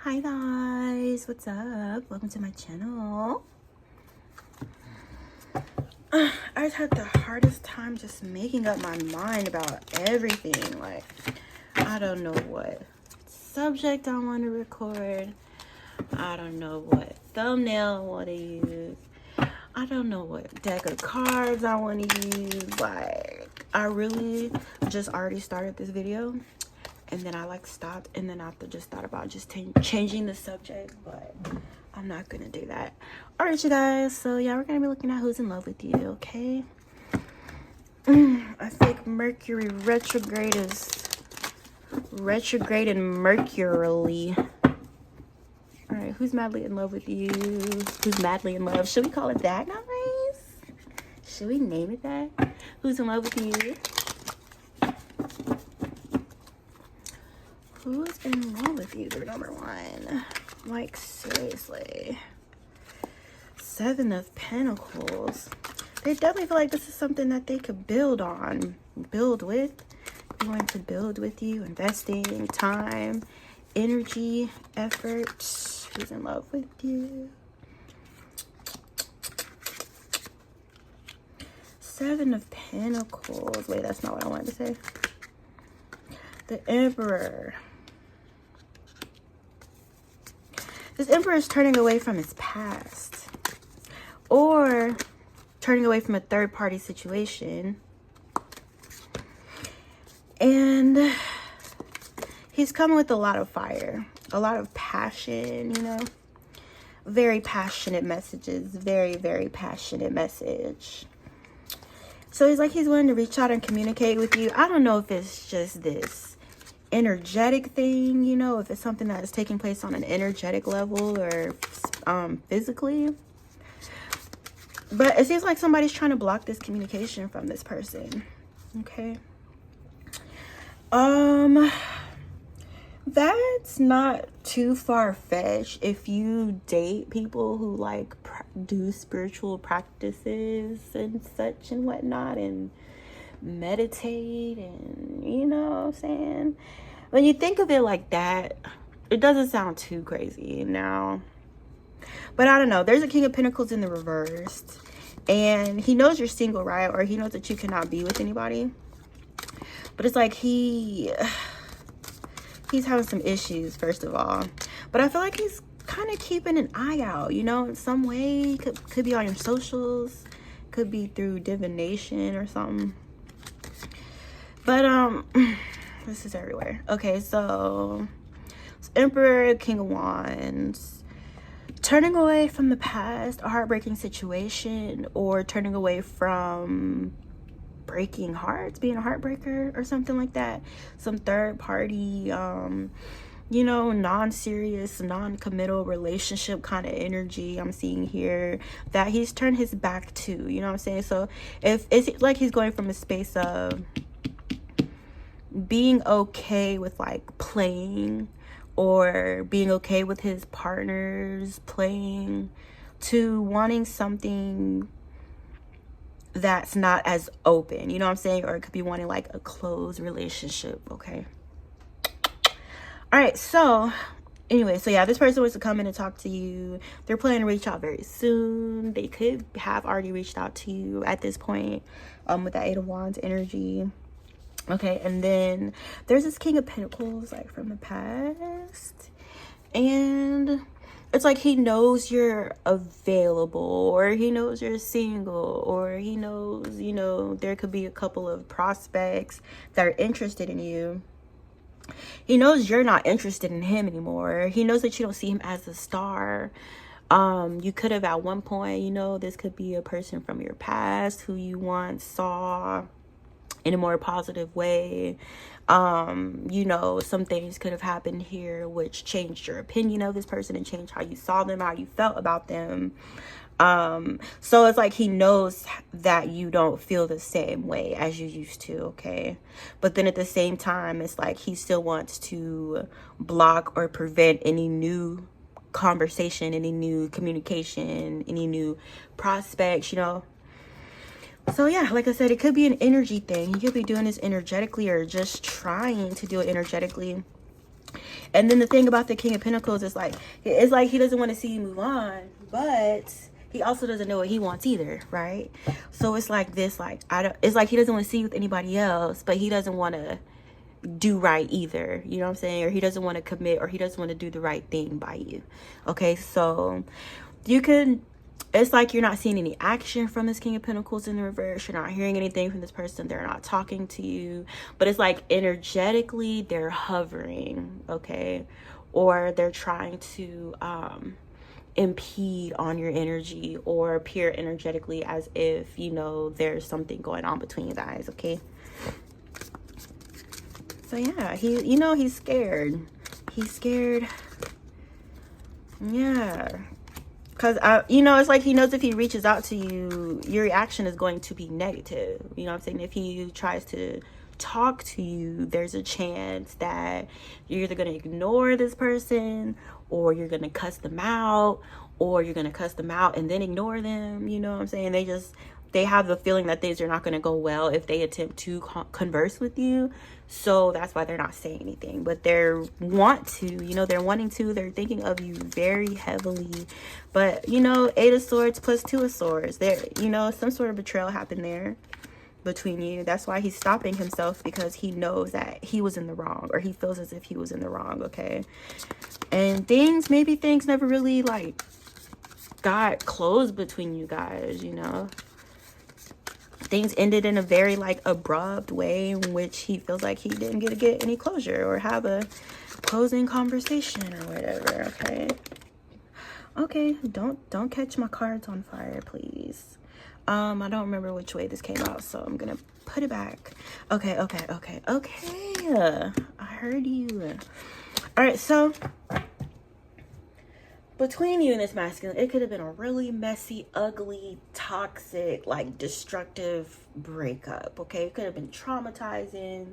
Hi guys, what's up? Welcome to my channel. I just had the hardest time just making up my mind about everything. Like, I don't know what subject I want to record. I don't know what thumbnail I want to use. I don't know what deck of cards I want to use. Like, I really just already started this video. And then I stopped, and then I just thought about just changing the subject, but I'm not gonna do that. All right, you guys. So yeah, we're gonna be looking at who's in love with you. Okay. I think Mercury retrograde is retrograding Mercury. All right, who's madly in love with you? Who's madly in love? Should we call it that, guys? Should we name it that? Who's in love with you? Who's in love with you? They're number one. Like, seriously. Seven of Pentacles. They definitely feel like this is something that they could build on. Build with. They're going to build with you. Investing time, energy, effort. Who's in love with you? Seven of Pentacles. Wait, that's not what I wanted to say. The Emperor. This Emperor is turning away from his past, or turning away from a third-party situation, and he's coming with a lot of fire, a lot of passion, you know, very passionate messages, very, very passionate message. So he's like, he's willing to reach out and communicate with you. I don't know if it's just this energetic thing, you know, if it's something that is taking place on an energetic level or physically, but it seems like somebody's trying to block this communication from this person. Okay, that's not too far-fetched if you date people who like do spiritual practices and such and whatnot, and meditate, and you know what I'm saying. When you think of it like that, it doesn't sound too crazy now. But I don't know, there's a King of Pentacles in the reversed, and he knows you're single, right? Or he knows that you cannot be with anybody, but it's like he's having some issues, first of all. But I feel like he's kind of keeping an eye out, you know, in some way. Could be on your socials, could be through divination or something. But this is everywhere. Okay, so Emperor, King of Wands, turning away from the past, a heartbreaking situation, or turning away from breaking hearts, being a heartbreaker or something like that. Some third party, you know, non-serious, non-committal relationship kind of energy I'm seeing here that he's turned his back to, you know what I'm saying? So if it's like he's going from a space of being okay with like playing, or being okay with his partners playing, to wanting something that's not as open, you know what I'm saying? Or it could be wanting like a closed relationship. Okay, all right, so anyway, so yeah, this person wants to come in and talk to you. They're planning to reach out very soon. They could have already reached out to you at this point, with that Eight of Wands energy. Okay, and then there's this King of Pentacles, like from the past, and it's like he knows you're available, or he knows you're single, or he knows, you know, there could be a couple of prospects that are interested in you. He knows you're not interested in him anymore. He knows that you don't see him as a star. You could have at one point, you know, this could be a person from your past who you once saw in a more positive way. You know, some things could have happened here which changed your opinion of this person and changed how you saw them, how you felt about them. So it's like he knows that you don't feel the same way as you used to. Okay, but then at the same time, it's like he still wants to block or prevent any new conversation, any new communication, any new prospects, you know. So yeah, like I said, it could be an energy thing. He could be doing this energetically, or just trying to do it energetically. And then the thing about the King of Pentacles is like, it's like he doesn't want to see you move on, but he also doesn't know what he wants either, right? So it's like this, like, it's like he doesn't want to see you with anybody else, but he doesn't want to do right either, you know what I'm saying? Or he doesn't want to commit, or he doesn't want to do the right thing by you. Okay, so you can, it's like you're not seeing any action from this King of Pentacles in the reverse. You're not hearing anything from this person. They're not talking to you, but it's like energetically they're hovering, okay? Or they're trying to impede on your energy, or appear energetically as if, you know, there's something going on between you guys, okay? So yeah, you know, he's scared. He's scared. Yeah. Because, you know, it's like he knows if he reaches out to you, your reaction is going to be negative. You know what I'm saying? If he tries to talk to you, there's a chance that you're either going to ignore this person, or you're going to cuss them out, or you're going to cuss them out and then ignore them. You know what I'm saying? They have the feeling that things are not going to go well if they attempt to converse with you. So that's why they're not saying anything, but they're wanting to, they're thinking of you very heavily. But, you know, 8 of Swords plus 2 of Swords, there, you know, some sort of betrayal happened there between you. That's why he's stopping himself, because he knows that he was in the wrong, or he feels as if he was in the wrong. Okay. And maybe things never really like got closed between you guys, you know. Things ended in a very like abrupt way, in which he feels like he didn't get any closure or have a closing conversation or whatever. Okay, don't catch my cards on fire, please. I don't remember which way this came out, so I'm gonna put it back. Okay. I heard you. All right, so between you and this masculine, it could have been a really messy, ugly, toxic, like destructive breakup. Okay, it could have been traumatizing.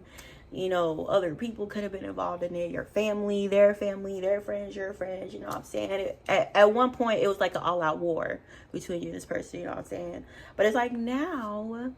You know, other people could have been involved in it. Your family, their friends, your friends. You know what I'm saying? At one point, it was like an all-out war between you and this person. You know what I'm saying? But it's like now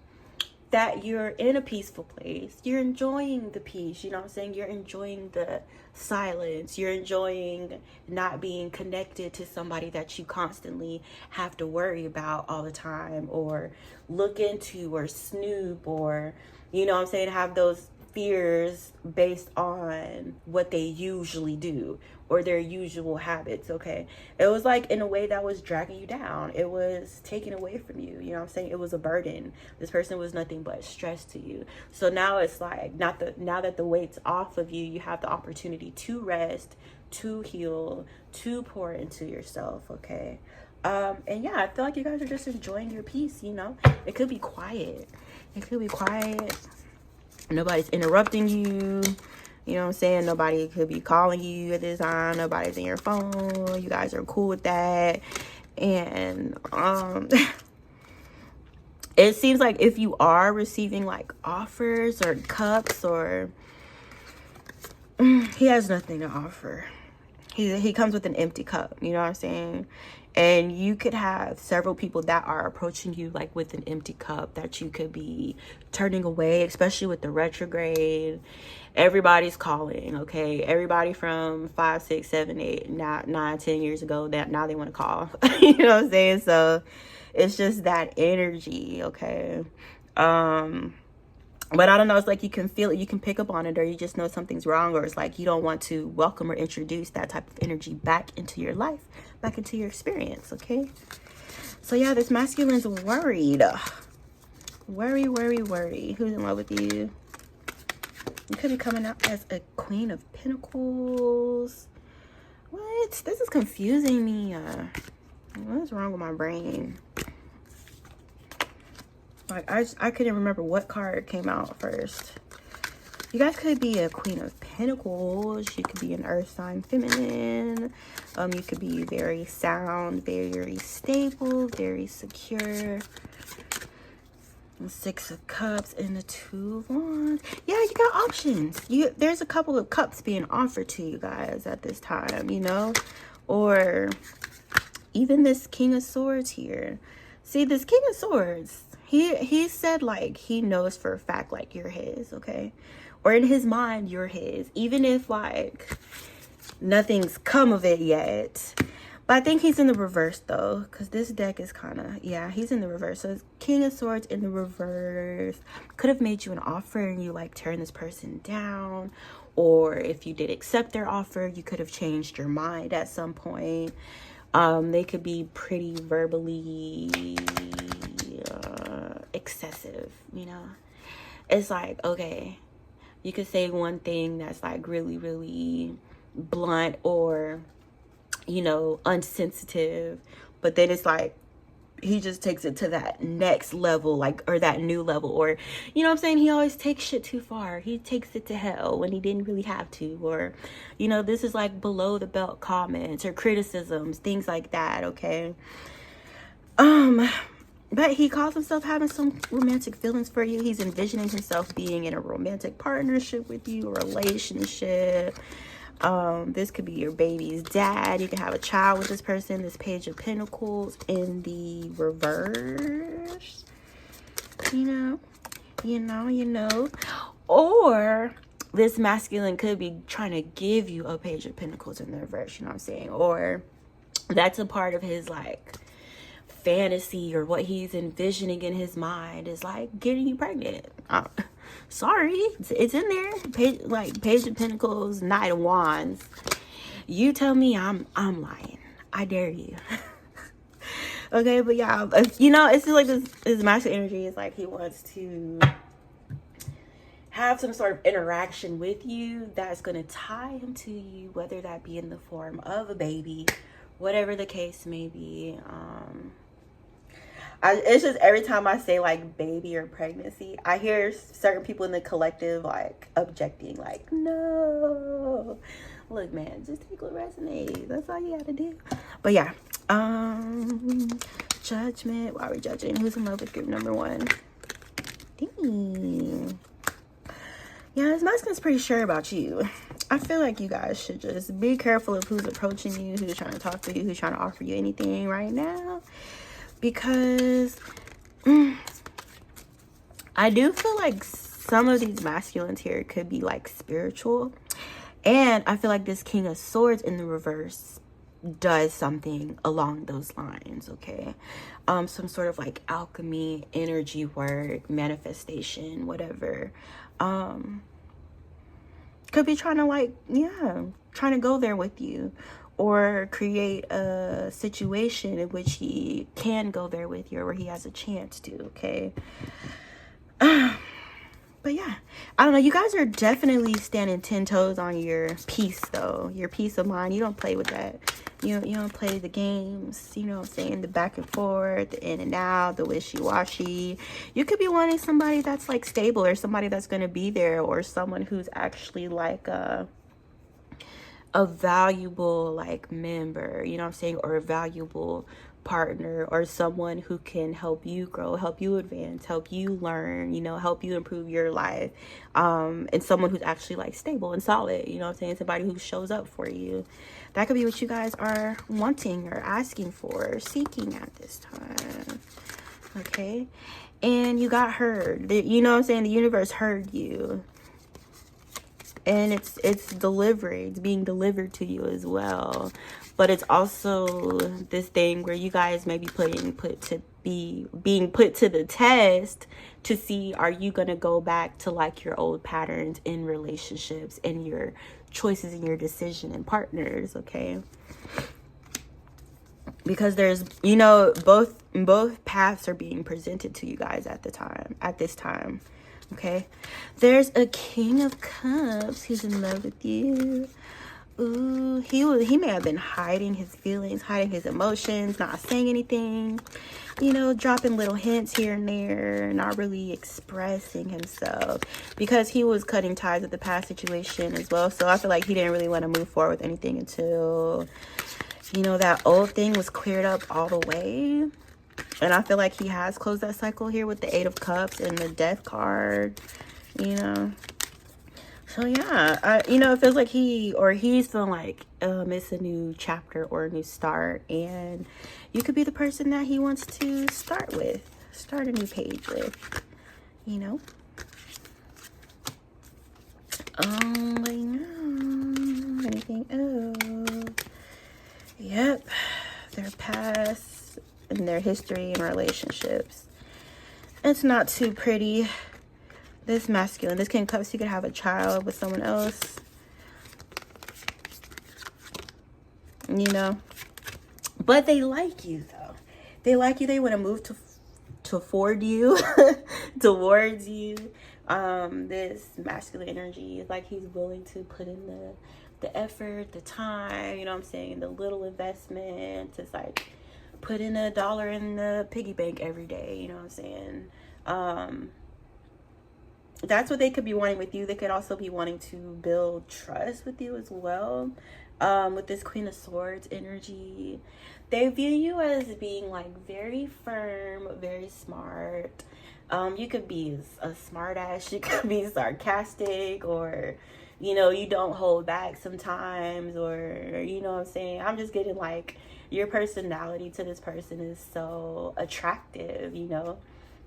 that you're in a peaceful place, you're enjoying the peace, you know what I'm saying? You're enjoying the silence. You're enjoying not being connected to somebody that you constantly have to worry about all the time, or look into, or snoop, or, you know what I'm saying, have those fears based on what they usually do or their usual habits. Okay, it was like in a way that was dragging you down. It was taken away from you, you know what I'm saying? It was a burden. This person was nothing but stress to you. So now it's like, now that the weight's off of you, you have the opportunity to rest, to heal, to pour into yourself. Okay. And yeah, I feel like you guys are just enjoying your peace. You know, it could be quiet. Nobody's interrupting you. You know what I'm saying? Nobody could be calling you at this time. Nobody's in your phone. You guys are cool with that. And it seems like if you are receiving like offers or cups, or he has nothing to offer. He comes with an empty cup. You know what I'm saying? And you could have several people that are approaching you like with an empty cup that you could be turning away, especially with the retrograde. Everybody's calling, okay? Everybody from 5, 6, 7, 8, 9, 10 years ago, that now they want to call. You know what I'm saying? So it's just that energy, okay? But I don't know, it's like you can feel it, you can pick up on it, or you just know something's wrong, or it's like you don't want to welcome or introduce that type of energy back into your life, back into your experience, okay? So yeah, this masculine's worried. Worry. Who's in love with you? You could be coming out as a Queen of Pentacles. What? This is confusing me. What's wrong with my brain? Like, I couldn't remember what card came out first. You guys could be a Queen of Pentacles. You could be an earth sign feminine. You could be very sound, very stable, very secure. The 6 of Cups and the 2 of Wands. Yeah, you got options. There's a couple of cups being offered to you guys at this time, you know? Or even this King of Swords here. See, this King of Swords, he said like he knows for a fact like you're his, okay? or in his mind, you're his, even if like nothing's come of it yet. But I think he's in the reverse though, because this deck is kind of, yeah, he's in the reverse. So it's King of Swords in the reverse. Could have made you an offer and you like turn this person down, or if you did accept their offer, you could have changed your mind at some point. They could be pretty verbally excessive, you know. It's like, okay, you could say one thing that's like really, really blunt or, you know, unsensitive, but then it's like he just takes it to that next level, like, or that new level, or, you know what I'm saying, he always takes shit too far. He takes it to hell when he didn't really have to, or, you know, this is like below the belt comments or criticisms, things like that. Okay, but he calls himself having some romantic feelings for you. He's envisioning himself being in a romantic partnership with you, a relationship. This could be your baby's dad. You can have a child with this person. This Page of Pentacles in the reverse. You know. Or this masculine could be trying to give you a Page of Pentacles in the reverse. You know what I'm saying? Or that's a part of his like fantasy, or what he's envisioning in his mind is like getting you pregnant. Sorry, it's in there. Page of Pentacles, Knight of Wands. You tell me I'm lying. I dare you. Okay, but yeah, you know, it's just like this masculine energy is like he wants to have some sort of interaction with you that's going to tie him to you, whether that be in the form of a baby, whatever the case may be. It's just every time I say like baby or pregnancy, I hear certain people in the collective like objecting, like, no, look, man, just take what resonates. That's all you gotta do. But yeah, judgment. Why are we judging? Who's in love with group number one? Dang. Yeah, this masculine's pretty sure about you. I feel like you guys should just be careful of who's approaching you, who's trying to talk to you, who's trying to offer you anything right now. Because I do feel like some of these masculines here could be like spiritual. And I feel like this King of Swords in the reverse does something along those lines, okay? Some sort of like alchemy, energy work, manifestation, whatever. Could be trying to like, yeah, trying to go there with you. Or create a situation in which he can go there with you, or where he has a chance to, okay? But yeah, I don't know. You guys are definitely standing 10 toes on your peace, though. Your peace of mind. You don't play with that. You don't play the games, you know what I'm saying? The back and forth, the in and out, the wishy-washy. You could be wanting somebody that's like stable, or somebody that's going to be there, or someone who's actually like a valuable like member, you know what I'm saying, or a valuable partner, or someone who can help you grow, help you advance, help you learn, you know, help you improve your life, and someone who's actually like stable and solid, you know what I'm saying, somebody who shows up for you. That could be what you guys are wanting or asking for or seeking at this time. Okay, and you got heard, you know what I'm saying, the universe heard you. And it's delivering, it's being delivered to you as well. But it's also this thing where you guys may be being put to the test to see, are you gonna go back to like your old patterns in relationships and your choices and your decision and partners, okay? Because there's, you know, both paths are being presented to you guys at this time. Okay, there's a King of Cups who's in love with you. Ooh, he may have been hiding his feelings, hiding his emotions, not saying anything, you know, dropping little hints here and there, not really expressing himself because he was cutting ties with the past situation as well. So I feel like he didn't really want to move forward with anything until, you know, that old thing was cleared up all the way. And I feel like he has closed that cycle here with the 8 of Cups and the Death card, you know. So yeah, you know, it feels like he's feeling like it's a new chapter or a new start. And you could be the person that he wants to start a new page with, you know. But yeah, anything else? Yep, their past and their history and relationships. It's not too pretty. This masculine, this King of Cups, you could have a child with someone else. You know, but they like you though. They like you. They want to move to afford you towards you. This masculine energy is like he's willing to put in the effort, the time, you know what I'm saying, the little investment. It's like put in $1 in the piggy bank every day, you know what I'm saying. That's what they could be wanting with you. They could also be wanting to build trust with you as well. With this Queen of Swords energy, they view you as being like very firm, very smart. You could be a smart ass, you could be sarcastic, or you know, you don't hold back sometimes, or you know what I'm saying. I'm just getting like your personality to this person is so attractive, you know.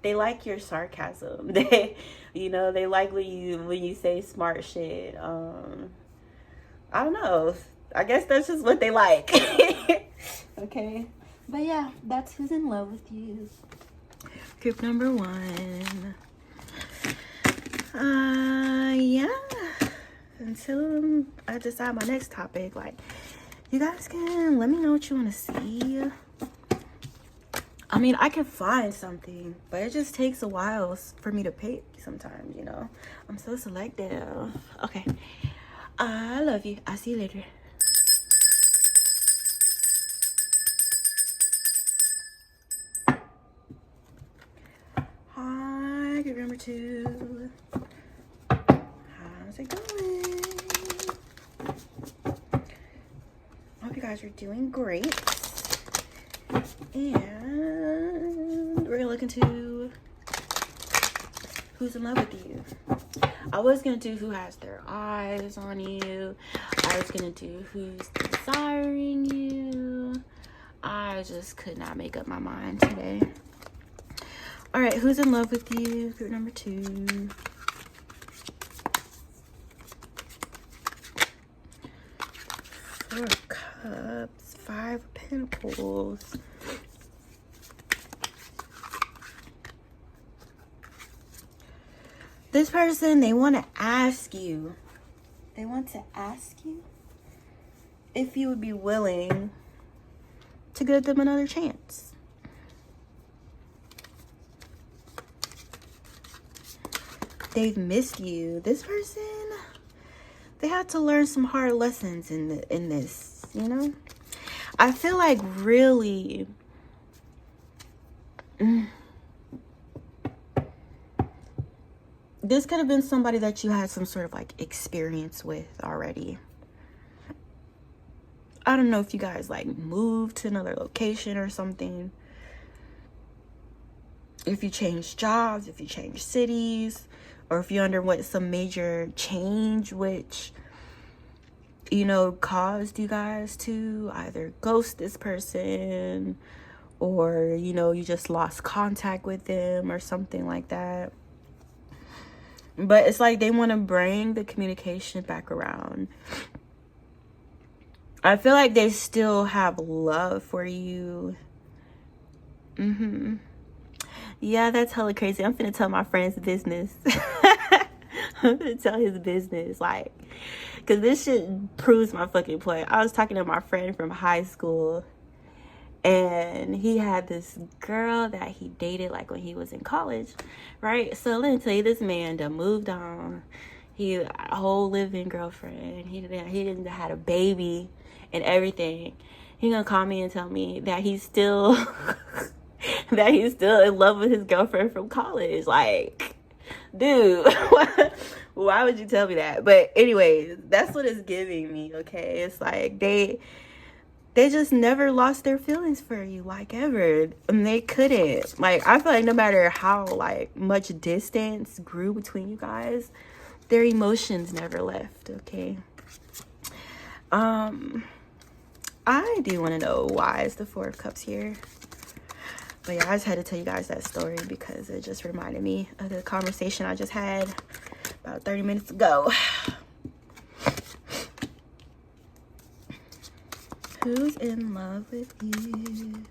They like your sarcasm. They, you know, they like when you say smart shit. I don't know. I guess that's just what they like. Okay. But yeah, that's who's in love with you. Group number 1. Yeah. Until I decide my next topic, like, you guys can let me know what you want to see. I mean, I can find something, but it just takes a while for me to pick sometimes, you know. I'm so selective. Okay. I love you. I'll see you later. Hi, group number 2. How's it going? I hope you guys are doing great. And we're gonna look into who's in love with you. I was gonna do who has their eyes on you. I was gonna do who's desiring you. I just could not make up my mind today. All right, who's in love with you? Group number 2. Four of Cups, 5 of Pentacles. This person, they want to ask you. They want to ask you if you would be willing to give them another chance. They've missed you. This person, they had to learn some hard lessons in this, you know? I feel like really... this could have been somebody that you had some sort of like experience with already. I don't know if you guys like moved to another location or something. If you changed jobs, if you changed cities, or if you underwent some major change which, you know, caused you guys to either ghost this person or, you know, you just lost contact with them or something like that. But it's like they want to bring the communication back around. I feel like they still have love for you. Yeah, that's hella crazy. I'm finna tell my friend's business. I'm finna tell his business. Like, because this shit proves my fucking point. I was talking to my friend from high school. And he had this girl that he dated like when he was in college, right? So let me tell you, this man done moved on. He a whole living girlfriend. He didn't had a baby and everything. He gonna call me and tell me that he's still that he's still in love with his girlfriend from college. Like, dude, why would you tell me that? But anyways, that's what it's giving me. Okay, it's like they just never lost their feelings for you, like, ever. And they couldn't. Like, I feel like no matter how, like, much distance grew between you guys, their emotions never left, okay? I do want to know why is the 4 of Cups here. But yeah, I just had to tell you guys that story because it just reminded me of the conversation I just had about 30 minutes ago. Who's in love with you?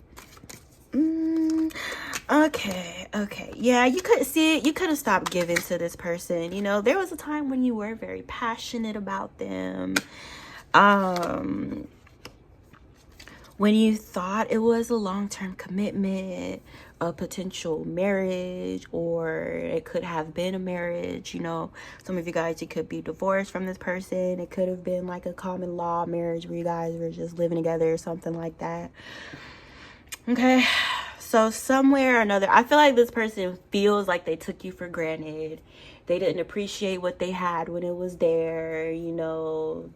Okay. Yeah, you could see it. You could have stopped giving to this person. You know, there was a time when you were very passionate about them. When you thought it was a long-term commitment, a potential marriage, or it could have been a marriage. You know, some of you guys, you could be divorced from this person. It could have been like a common law marriage where you guys were just living together or something like that. Okay, so somewhere or another, I feel like this person feels like they took you for granted. They didn't appreciate what they had when it was there. You know,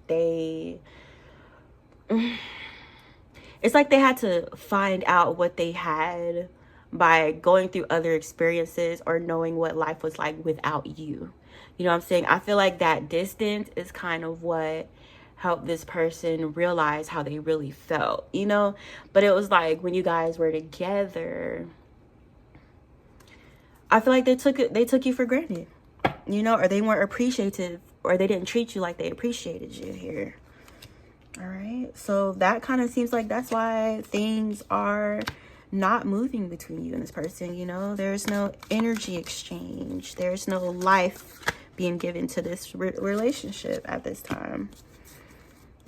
it's like they had to find out what they had by going through other experiences or knowing what life was like without you. You know what I'm saying? I feel like that distance is kind of what helped this person realize how they really felt, you know? But it was like when you guys were together, I feel like they took you for granted, you know, or they weren't appreciative, or they didn't treat you like they appreciated you here. All right, so that kind of seems like that's why things are not moving between you and this person. You know, there's no energy exchange, there's no life being given to this relationship at this time.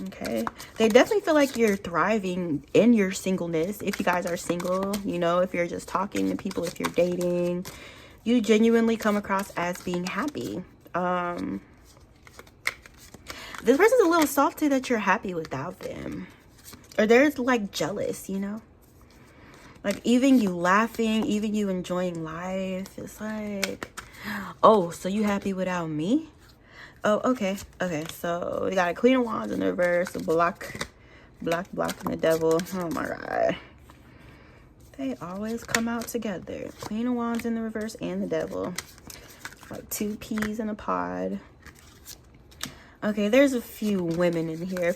Okay, they definitely feel like you're thriving in your singleness. If you guys are single, you know, if you're just talking to people, if you're dating, you genuinely come across as being happy. This person's a little salty that you're happy without them, or they're like jealous, you know, like even you laughing, even you enjoying life. It's like, oh, so you happy without me? Oh, okay. So we got a Queen of Wands in the reverse, a block, and the Devil. Oh my God. They always come out together. Queen of Wands in the reverse and the Devil. Like two peas in a pod. Okay, there's a few women in here.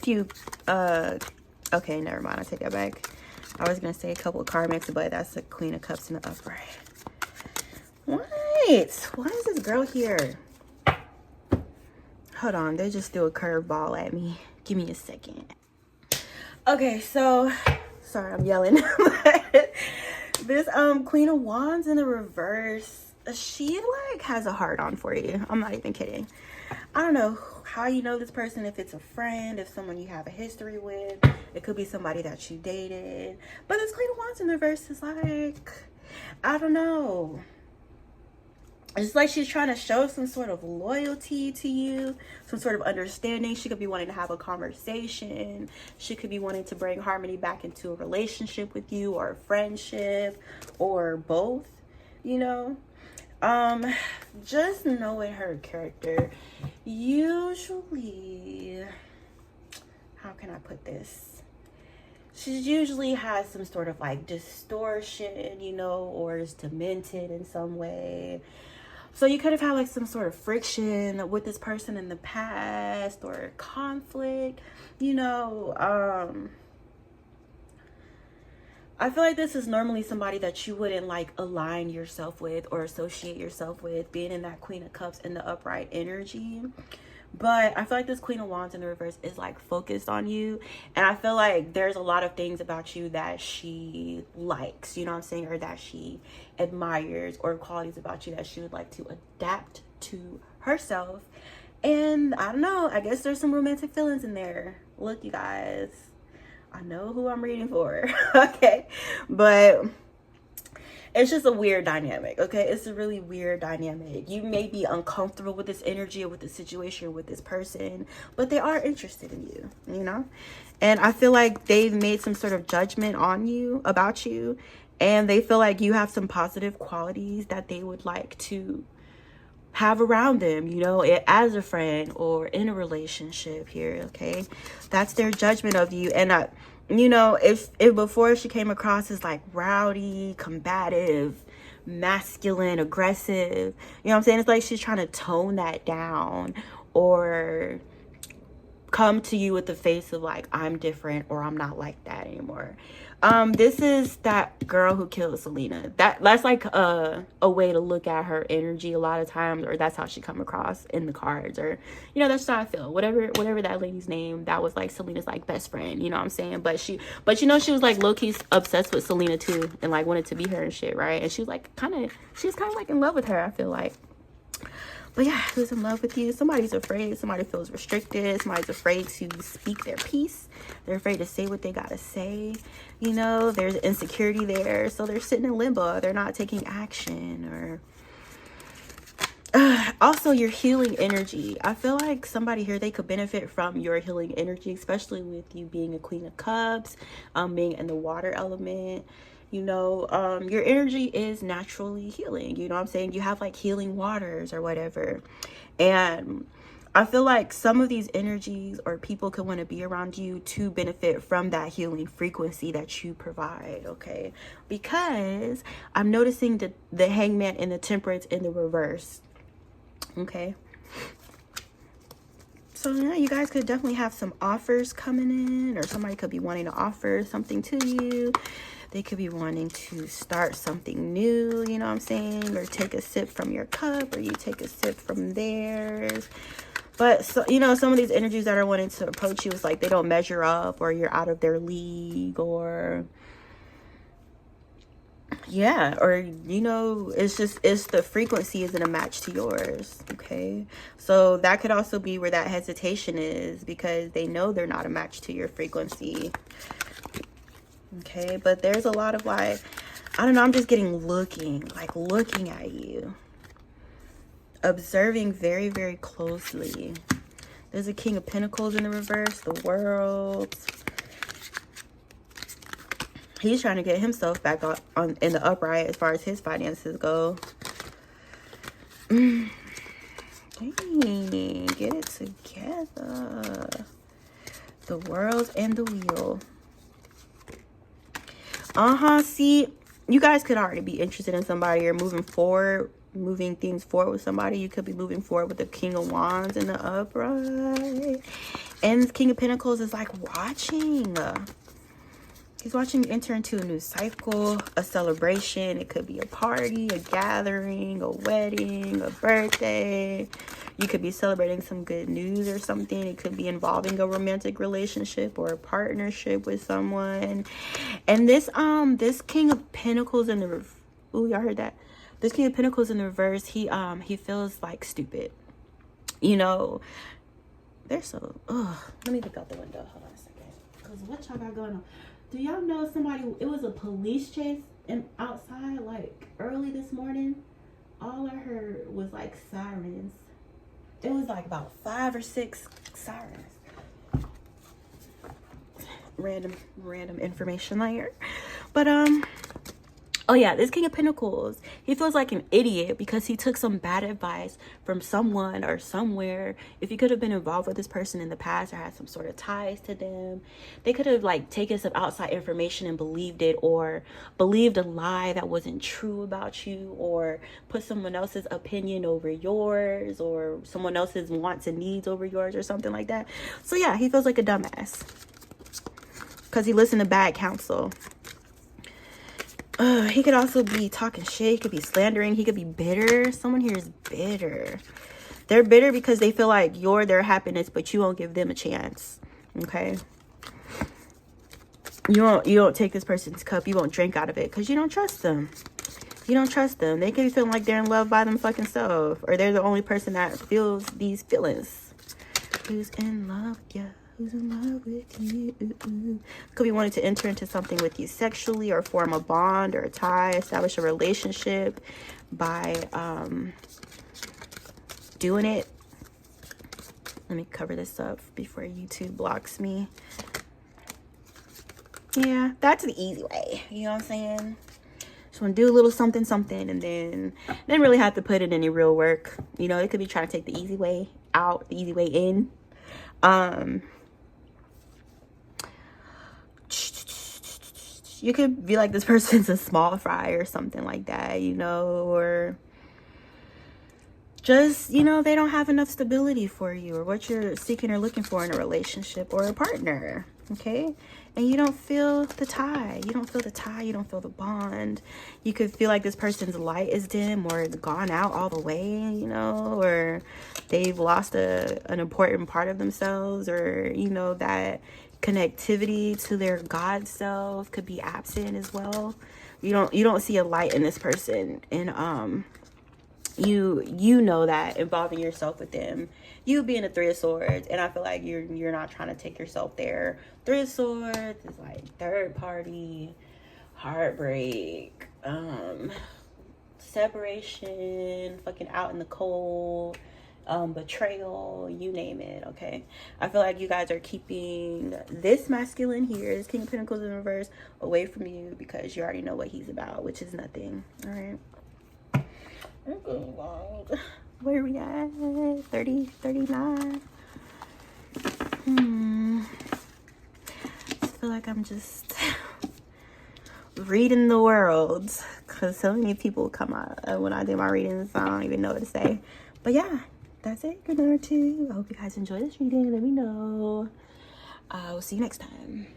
Okay, never mind. I take that back. I was going to say a couple of karmics, but that's the Queen of Cups in the upright. What? Why is this girl here? Hold on, they just threw a curveball at me. Give me a second. Okay, so sorry, I'm yelling. This Queen of Wands in the reverse, she like has a heart on for you. I'm not even kidding. I don't know how you know this person, if it's a friend, if someone you have a history with. It could be somebody that you dated. But this Queen of Wands in the reverse is like, I don't know. It's like she's trying to show some sort of loyalty to you, some sort of understanding. She could be wanting to have a conversation. She could be wanting to bring harmony back into a relationship with you, or a friendship, or both, you know. Just knowing her character, usually, how can I put this? She usually has some sort of like distortion, you know, or is demented in some way. So you could have had like some sort of friction with this person in the past, or conflict, you know. I feel like this is normally somebody that you wouldn't like align yourself with or associate yourself with, being in that Queen of Cups in the upright energy. But I feel like this Queen of Wands in the reverse is like focused on you. And I feel like there's a lot of things about you that she likes, you know what I'm saying? Or that she admires, or qualities about you that she would like to adapt to herself. And I don't know, I guess there's some romantic feelings in there. Look, you guys, I know who I'm reading for. Okay, but it's just a weird dynamic. Okay, it's a really weird dynamic. You may be uncomfortable with this energy or with the situation with this person, but they are interested in you, you know. And I feel like they've made some sort of judgment on you, about you, and they feel like you have some positive qualities that they would like to have around them, you know, as a friend or in a relationship here. Okay, that's their judgment of you. And you know, if before she came across as like rowdy, combative, masculine, aggressive, you know what I'm saying, it's like she's trying to tone that down, or come to you with the face of like, I'm different, or I'm not like that anymore. This is that girl who killed Selena. That's like a way to look at her energy a lot of times, or that's how she come across in the cards, or that's how I feel. Whatever that lady's name, that was like Selena's like best friend, you know what I'm saying? But she was like low key obsessed with Selena too, and like wanted to be her and shit, right? And she was kind of like in love with her, I feel like. But yeah, who's in love with you? Somebody's afraid. Somebody feels restricted. Somebody's afraid to speak their piece. They're afraid to say what they gotta say. There's insecurity there. So they're sitting in limbo. They're not taking action. Or also your healing energy. I feel like somebody here, they could benefit from your healing energy, especially with you being a Queen of Cups, being in the water element. Your energy is naturally healing. You know what I'm saying? You have like healing waters or whatever. And I feel like some of these energies or people could want to be around you to benefit from that healing frequency that you provide, okay? Because I'm noticing the Hangman and the Temperance in the reverse, okay? So yeah, you guys could definitely have some offers coming in, or somebody could be wanting to offer something to you. They could be wanting to start something new, you know what I'm saying? Or take a sip from your cup, or you take a sip from theirs. But, so, some of these energies that are wanting to approach you is like they don't measure up, or you're out of their league, or... yeah, or, it's the frequency isn't a match to yours, okay? So that could also be where that hesitation is, because they know they're not a match to your frequency. Okay, but there's a lot of like, I don't know, I'm just getting looking at you, observing very, very closely. There's a King of Pentacles in the reverse, the World. He's trying to get himself back on in the upright as far as his finances go. Dang, get it together. The World and the Wheel. See, you guys could already be interested in somebody, or moving things forward with somebody. You could be moving forward with the King of Wands in the upright. And the King of Pentacles is like watching. He's watching you enter into a new cycle, a celebration. It could be a party, a gathering, a wedding, a birthday. You could be celebrating some good news or something. It could be involving a romantic relationship or a partnership with someone. And this King of Pentacles in the reverse. Ooh, y'all heard that? This King of Pentacles in the reverse, he feels like stupid. They're so let me look out the window. Hold on a second. Because what y'all got going on? Do y'all know it was a police chase outside like early this morning? All I heard was like sirens. It was like about 5 or 6 sirens. Random information layer. But oh yeah, this King of Pentacles, he feels like an idiot because he took some bad advice from someone or somewhere. If he could have been involved with this person in the past or had some sort of ties to them, they could have like taken some outside information and believed it, or believed a lie that wasn't true about you, or put someone else's opinion over yours, or someone else's wants and needs over yours, or something like that. So yeah, he feels like a dumbass because he listened to bad counsel. He could also be talking shit. He could be slandering. He could be bitter. Someone here is bitter. They're bitter because they feel like you're their happiness, but you won't give them a chance. Okay? You don't take this person's cup. You won't drink out of it because you don't trust them. You don't trust them. They could be feeling like they're in love by them fucking self, or they're the only person that feels these feelings. Who's in love with you? Who's in love with you? Could be wanting to enter into something with you sexually, or form a bond or a tie, establish a relationship by doing it. Let me cover this up before YouTube blocks me. Yeah, that's the easy way. You know what I'm saying? Just want to do a little something, and then didn't really have to put in any real work. It could be trying to take the easy way out, the easy way in. You could be like, this person's a small fry or something like that, or just, you know, they don't have enough stability for you or what you're seeking or looking for in a relationship or a partner. Okay, and you don't feel the tie. You don't feel the tie. You don't feel the bond. You could feel like this person's light is dim or it's gone out all the way, you know, or they've lost an important part of themselves, or, you know, that connectivity to their God self could be absent as well. You don't see a light in this person, and you know that involving yourself with them, you being a Three of Swords, and I feel like you're not trying to take yourself there. Three of Swords is like third party, heartbreak, separation, fucking out in the cold, betrayal, you name it. Okay, I feel like you guys are keeping this masculine here, this King of Pentacles in reverse, away from you because you already know what he's about, which is nothing. All right. Where are we at? 30, 39. I feel like I'm just reading the world because so many people come out when I do my readings. I don't even know what to say. But yeah, that's it. Good night, too. I hope you guys enjoy this reading. Let me know. We'll see you next time.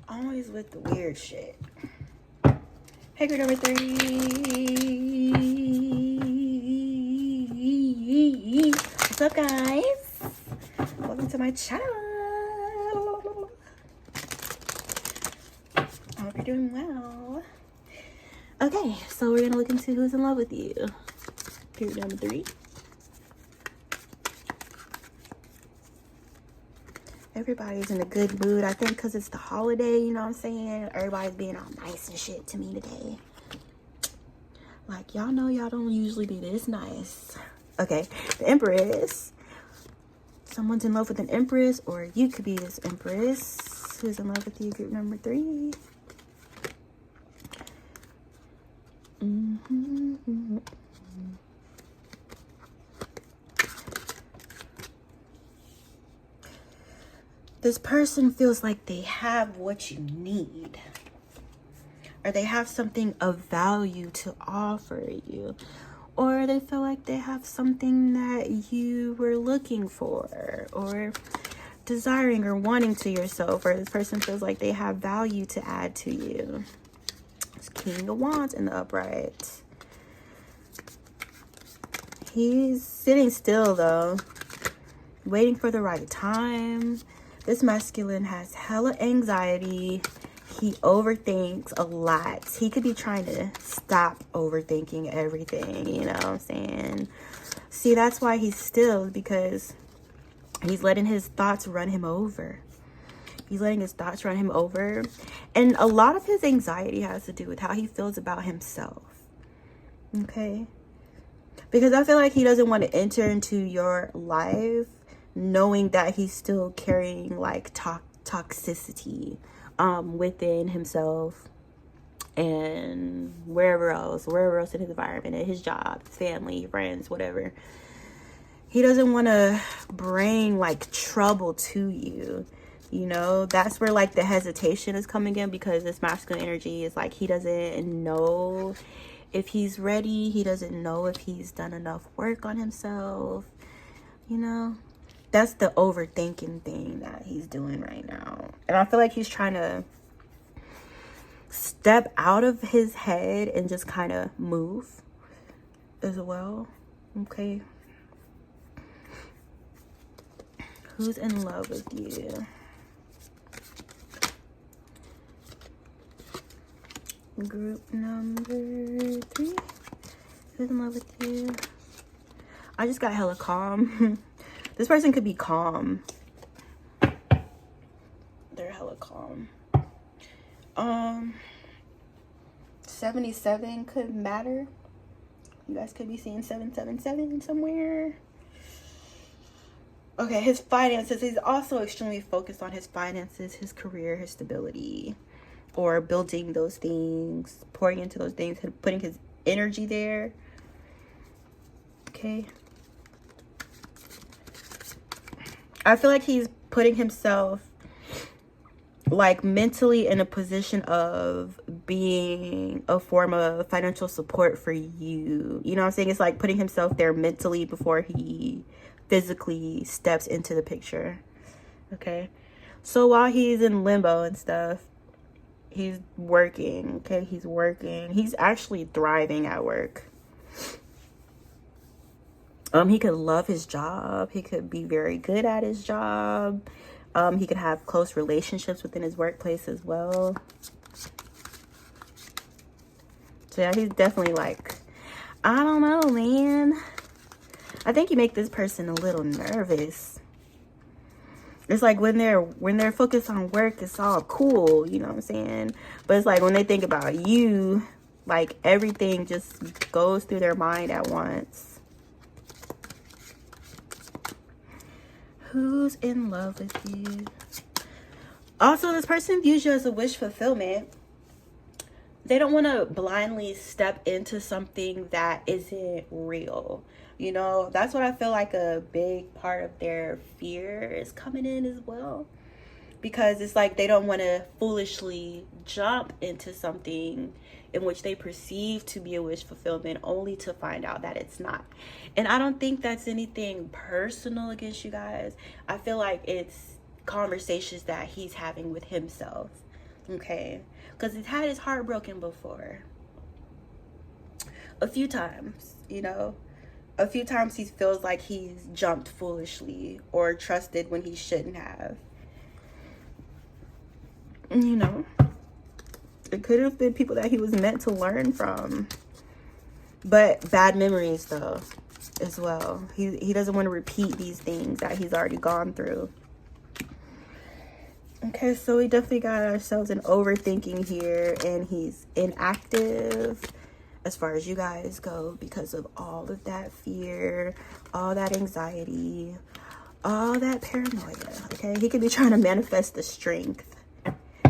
Always with the weird shit. Hey, girl number 3. What's up, guys? Welcome to my channel. I hope you're doing well. Okay, so we're gonna look into who's in love with you. Period number 3. Everybody's in a good mood. I think because it's the holiday, you know what I'm saying? Everybody's being all nice and shit to me today. Like, y'all know y'all don't usually be this nice. Okay, the Empress. Someone's in love with an Empress, or you could be this Empress who's in love with you. Group number 3. This person feels like they have what you need, or they have something of value to offer you, or they feel like they have something that you were looking for or desiring or wanting to yourself, or this person feels like they have value to add to you. It's King of Wands in the upright. He's sitting still though, waiting for the right time. This masculine has hella anxiety. He overthinks a lot. He could be trying to stop overthinking everything, you know what I'm saying? See, that's why he's still, because he's letting his thoughts run him over. He's letting his thoughts run him over. And a lot of his anxiety has to do with how he feels about himself. Okay? Because I feel like he doesn't want to enter into your life knowing that he's still carrying like toxicity within himself and wherever else in his environment, at his job, his family, friends, whatever. He doesn't want to bring like trouble to you, you know. That's where like the hesitation is coming in, because this masculine energy is like he doesn't know if he's ready. He doesn't know if he's done enough work on himself, you know. That's the overthinking thing that he's doing right now. And I feel like he's trying to step out of his head and just kind of move as well. Okay. Who's in love with you? Group number 3. Who's in love with you? I just got hella calm. This person could be calm. They're hella calm. 77 could matter. You guys could be seeing 777 somewhere. Okay, his finances. He's also extremely focused on his finances, his career, his stability, or building those things, pouring into those things, putting his energy there. Okay. I feel like he's putting himself like mentally in a position of being a form of financial support for you. You know what I'm saying? It's like putting himself there mentally before he physically steps into the picture. Okay. So while he's in limbo and stuff, he's working. Okay. He's working. He's actually thriving at work. He could love his job. He could be very good at his job. He could have close relationships within his workplace as well. So yeah, he's definitely like, I don't know, man. I think you make this person a little nervous. It's like when they're focused on work, it's all cool, you know what I'm saying? But it's like when they think about you, like everything just goes through their mind at once. Who's in love with you? Also, this person views you as a wish fulfillment. They don't want to blindly step into something that isn't real. You know, that's what I feel like a big part of their fear is coming in as well. Because it's like they don't want to foolishly jump into something in which they perceive to be a wish fulfillment only to find out that it's not. And I don't think that's anything personal against you guys. I feel like it's conversations that he's having with himself. Okay? Because he's had his heart broken before. A few times, you know? A few times he feels like he's jumped foolishly or trusted when he shouldn't have. You know? It could have been people that he was meant to learn from. But bad memories, though, as well. He doesn't want to repeat these things that he's already gone through. Okay, so we definitely got ourselves in overthinking here. And he's inactive as far as you guys go because of all of that fear, all that anxiety, all that paranoia. Okay, he could be trying to manifest the strength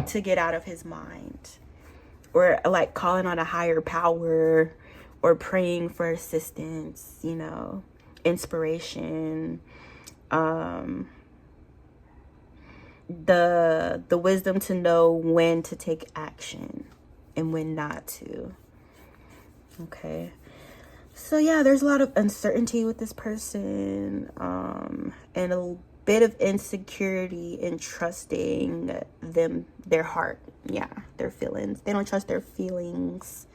to get out of his mind. Or like calling on a higher power or praying for assistance, you know, inspiration, the wisdom to know when to take action and when not to. Okay. So yeah, there's a lot of uncertainty with this person, and a bit of insecurity in trusting them, their heart. Yeah, their feelings. They don't trust their feelings.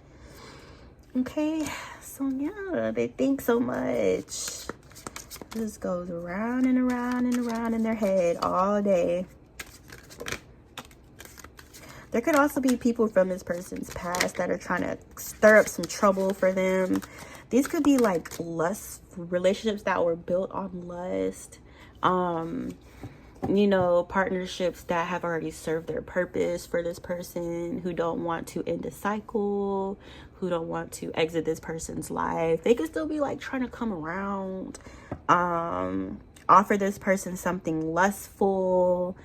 Okay, so yeah, they think so much. This goes around and around and around in their head all day. There could also be people from this person's past that are trying to stir up some trouble for them. These could be like lust relationships that were built on lust. You know, partnerships that have already served their purpose for this person, who don't want to end a cycle, who don't want to exit this person's life. They could still be like trying to come around, offer this person something lustful,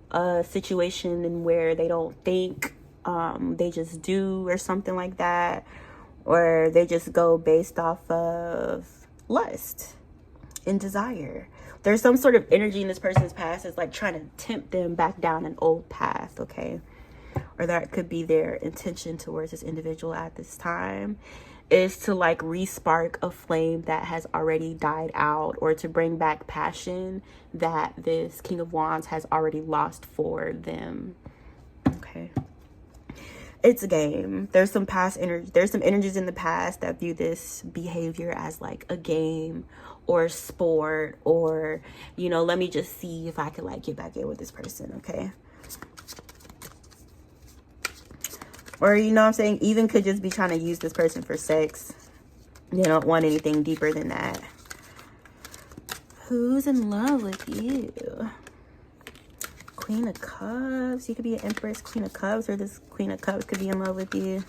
a situation in where they don't think, they just do, or something like that, or they just go based off of lust and desire. There's some sort of energy in this person's past that's like trying to tempt them back down an old path, okay? Or that could be their intention towards this individual at this time, is to like re-spark a flame that has already died out, or to bring back passion that this King of Wands has already lost for them. Okay. It's a game. There's some past energy. There's some energies in the past that view this behavior as like a game or sport, or, you know, let me just see if I can like get back in with this person, okay? Or, you know what I'm saying, even could just be trying to use this person for sex. You don't want anything deeper than that. Who's in love with you? Queen of Cups. You could be an Empress, Queen of Cups, or this Queen of Cups could be in love with you.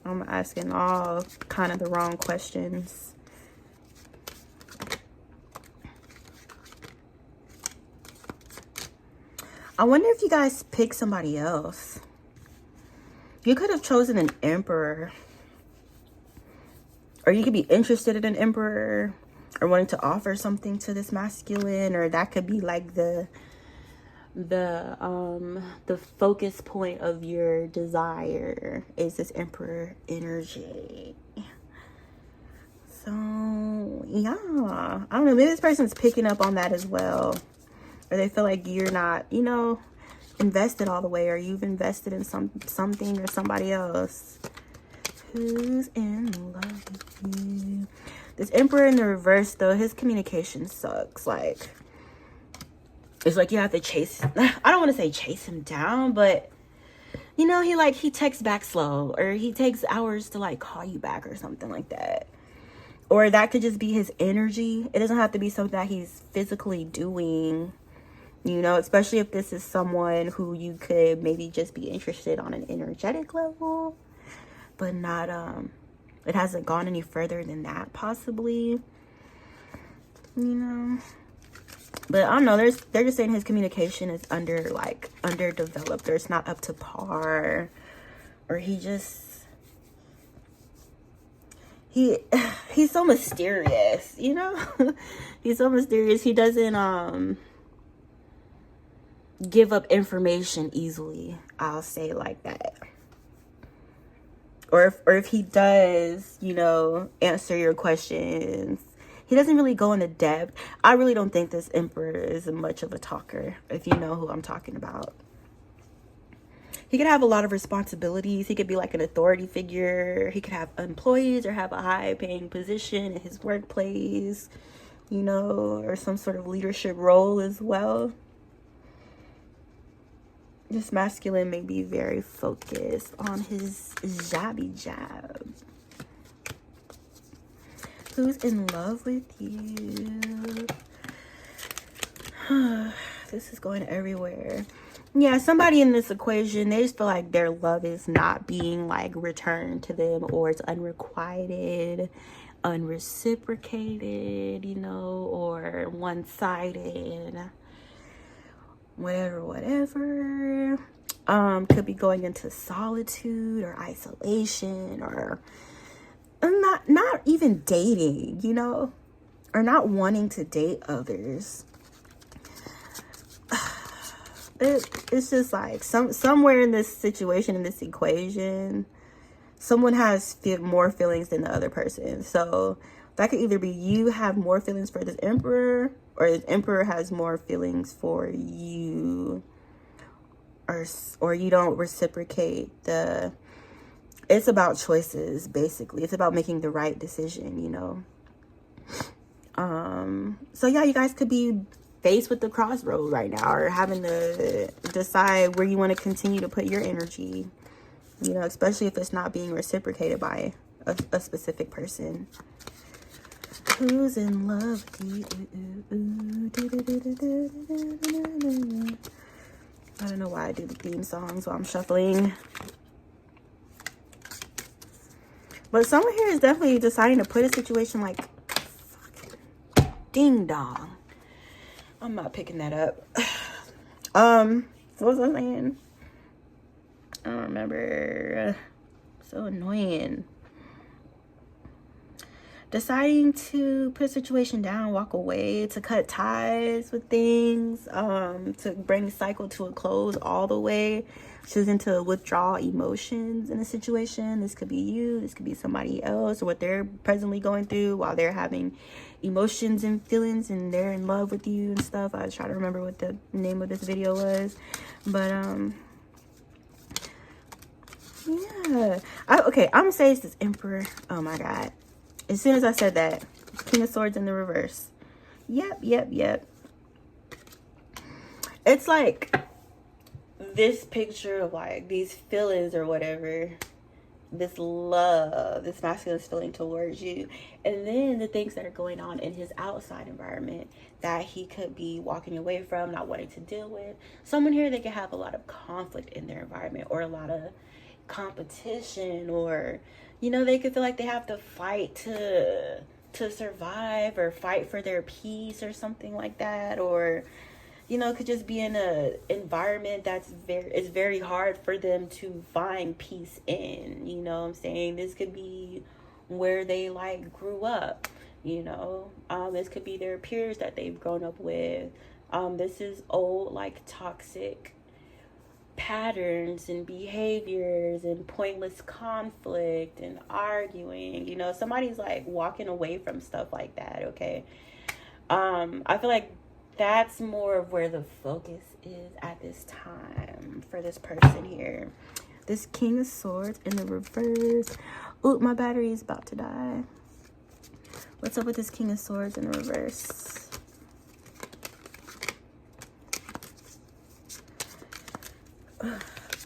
I'm asking all kind of the wrong questions. I wonder if you guys pick somebody else. You could have chosen an Emperor. Or you could be interested in an Emperor, or wanting to offer something to this masculine, or that could be like the the focus point of your desire is this Emperor energy. So yeah, I don't know, maybe this person's picking up on that as well, or they feel like you're not, you know, invested all the way, or you've invested in something or somebody else. Who's in love with you? This Emperor in the reverse, though, his communication sucks. Like, it's like you have to chase, I don't want to say chase him down, but you know, he texts back slow, or he takes hours to like call you back or something like that. Or that could just be his energy. It doesn't have to be something that he's physically doing, you know, especially if this is someone who you could maybe just be interested on an energetic level, but not, it hasn't gone any further than that, possibly, you know. But I don't know, they're just saying his communication is underdeveloped, or it's not up to par, or he's so mysterious, you know. He's so mysterious. He doesn't give up information easily, I'll say like that. Or if he does, you know, answer your questions, he doesn't really go into depth. I really don't think this Emperor is much of a talker, if you know who I'm talking about. He could have a lot of responsibilities. He could be like an authority figure. He could have employees or have a high-paying position in his workplace, you know, or some sort of leadership role as well. This masculine may be very focused on his jabby jab. Who's in love with you? This is going everywhere. Yeah, somebody in this equation, they just feel like their love is not being like returned to them, or it's unrequited, unreciprocated, you know, or one-sided. Whatever. Could be going into solitude or isolation, or not even dating, you know, or not wanting to date others. It's just like somewhere in this situation, in this equation, someone has more feelings than the other person. So that could either be you have more feelings for this Emperor, or this Emperor has more feelings for you, or you don't reciprocate the. It's about choices, basically. It's about making the right decision, you know. So yeah, you guys could be faced with the crossroad right now, or having to decide where you want to continue to put your energy, you know, especially if it's not being reciprocated by a specific person. Who's in love with you? I don't know why I do the theme songs while I'm shuffling. But someone here is definitely deciding to put a situation like fucking ding dong. I'm not picking that up. What was I saying? I don't remember. So annoying. Deciding to put a situation down, walk away, to cut ties with things, to bring the cycle to a close all the way, choosing to withdraw emotions in a situation. This could be you, this could be somebody else, or what they're presently going through while they're having emotions and feelings and they're in love with you and stuff. I was trying to remember what the name of this video was, but yeah. Okay, I'm gonna say it's this Emperor. Oh my god. As soon as I said that, King of Swords in the reverse. Yep. It's like this picture of like these feelings or whatever, this love, this masculine feeling towards you, and then the things that are going on in his outside environment that he could be walking away from, not wanting to deal with. Someone here, they could have a lot of conflict in their environment, or a lot of competition, or you know, they could feel like they have to fight to survive, or fight for their peace or something like that, or you know, could just be in a environment that's very hard for them to find peace in, you know what I'm saying? This could be where they like grew up, you know. This could be their peers that they've grown up with, This is old, like, toxic patterns and behaviors and pointless conflict and arguing. You know, somebody's like walking away from stuff like that, okay? I feel like that's more of where the focus is at this time for this person here. This King of Swords in the reverse. Ooh, my battery is about to die. What's up with this King of Swords in the reverse?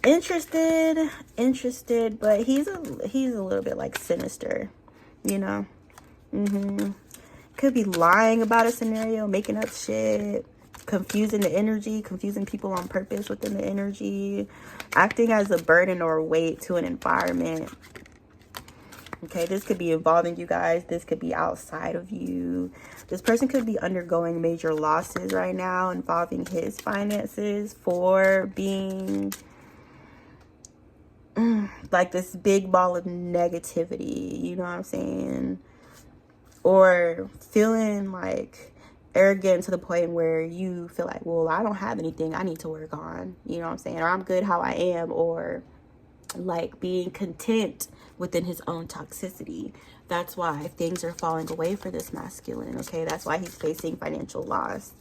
Interested, but he's a little bit like sinister, you know. Could be lying about a scenario, making up shit, confusing the energy, confusing people on purpose within the energy, acting as a burden or weight to an environment. Okay, this could be involving you guys. This could be outside of you. This person could be undergoing major losses right now involving his finances for being like this big ball of negativity, you know what I'm saying? Or feeling like arrogant to the point where you feel like, well, I don't have anything I need to work on, you know what I'm saying? Or I'm good how I am, or like being content within his own toxicity. That's why things are falling away for this masculine, okay? That's why he's facing financial loss.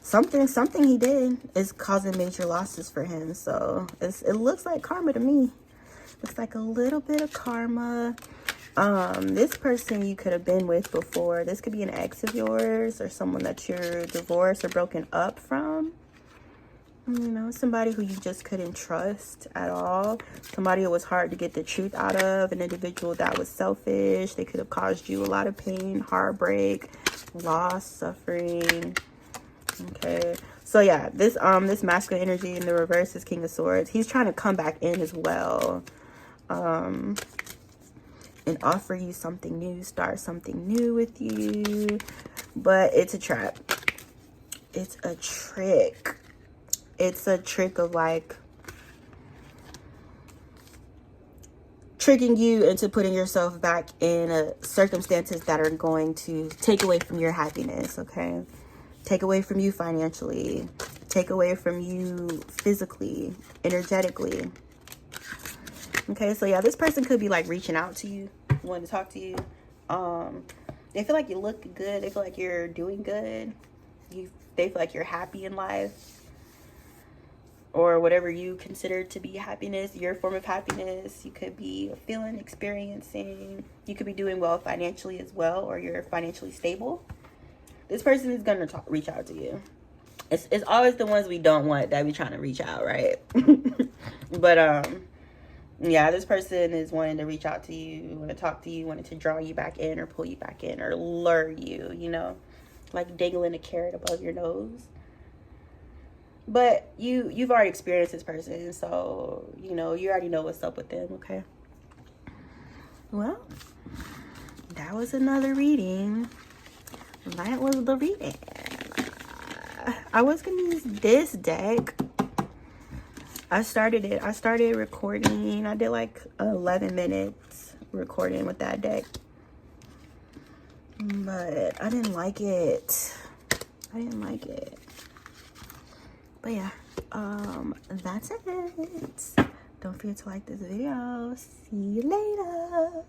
Something he did is causing major losses for him. So it looks like karma to me. Looks like a little bit of karma. This person you could have been with before. This could be an ex of yours or someone that you're divorced or broken up from. You know, somebody who you just couldn't trust at all. Somebody it was hard to get the truth out of. An individual that was selfish. They could have caused you a lot of pain, heartbreak, loss, suffering. Okay, so yeah, this masculine energy in the reverse is King of Swords. He's trying to come back in as well, and offer you something new, start something new with you, but it's a trap. It's a trick. It's a trick of like tricking you into putting yourself back in circumstances that are going to take away from your happiness, okay? Take away from you financially. Take away from you physically, energetically. Okay, so yeah, this person could be like reaching out to you, wanting to talk to you. They feel like you look good. They feel like you're doing good. They feel like you're happy in life. Or whatever you consider to be happiness, your form of happiness. You could be feeling, experiencing. You could be doing well financially as well, or you're financially stable. This person is going to reach out to you. It's always the ones we don't want that we trying to reach out, right? But, yeah, this person is wanting to reach out to you, want to talk to you, wanting to draw you back in or pull you back in or lure you, you know, like dangling a carrot above your nose. But you've already experienced this person, so, you know, you already know what's up with them, okay? Well, that was another reading. That was the reading. I was going to use this deck. I started recording. I did like 11 minutes recording with that deck. But I didn't like it. But yeah, that's it. Don't forget to like this video. See you later.